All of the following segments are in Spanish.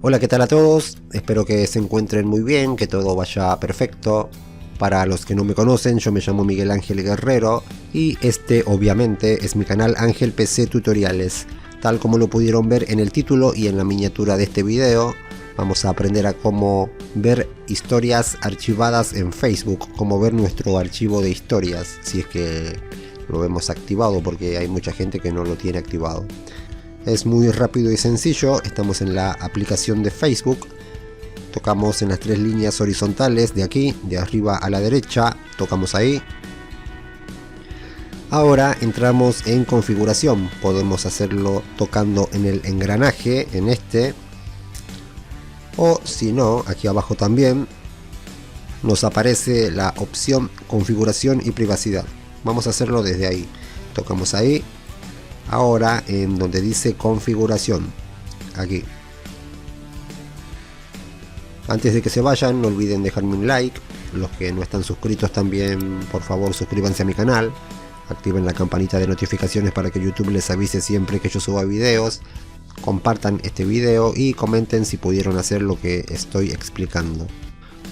Hola, ¿qué tal a todos? Espero que se encuentren muy bien, que todo vaya perfecto. Para los que no me conocen, yo me llamo Miguel Ángel Guerrero y este obviamente es mi canal Ángel PC Tutoriales. Tal como lo pudieron ver en el título y en la miniatura de este video, vamos a aprender a cómo ver historias archivadas en Facebook, cómo ver nuestro archivo de historias, si es que lo hemos activado, porque hay mucha gente que no lo tiene activado. Es muy rápido y sencillo. Estamos en la aplicación de Facebook, tocamos en las tres líneas horizontales de aquí, de arriba a la derecha, tocamos ahí. Ahora entramos en configuración, podemos hacerlo tocando en el engranaje, en este, o si no, aquí abajo también nos aparece la opción configuración y privacidad. Vamos a hacerlo desde ahí, tocamos ahí. Ahora en donde dice configuración, aquí. Antes de que se vayan, no olviden dejarme un like. Los que no están suscritos también, por favor, suscríbanse a mi canal. Activen la campanita de notificaciones para que YouTube les avise siempre que yo suba videos. Compartan este video y comenten si pudieron hacer lo que estoy explicando.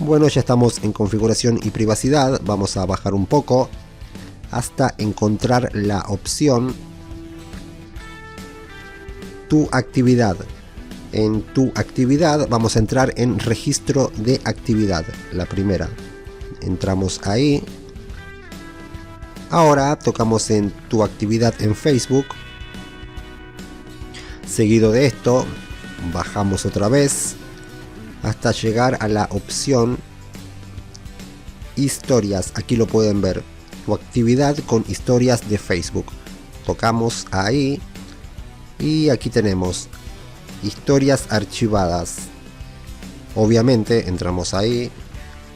Bueno, ya estamos en configuración y privacidad. Vamos a bajar un poco hasta encontrar la opción Tu actividad. En tu actividad vamos a entrar en registro de actividad, la primera. Entramos ahí. Ahora tocamos en tu actividad en Facebook. Seguido de esto, bajamos otra vez hasta llegar a la opción historias. Aquí lo pueden ver, tu actividad con historias de Facebook. Tocamos ahí. Y aquí tenemos historias archivadas. Obviamente entramos ahí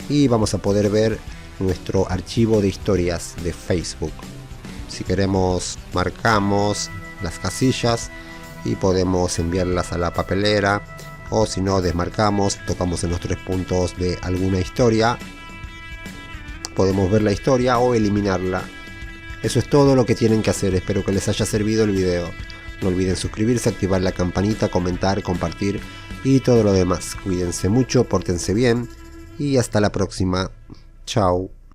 y vamos a poder ver nuestro archivo de historias de Facebook. Si queremos, marcamos las casillas y podemos enviarlas a la papelera, o si no, desmarcamos, tocamos en los tres puntos de alguna historia, podemos ver la historia o eliminarla. Eso es todo lo que tienen que hacer. Espero que les haya servido el video. No olviden suscribirse, activar la campanita, comentar, compartir y todo lo demás. Cuídense mucho, pórtense bien y hasta la próxima. Chao.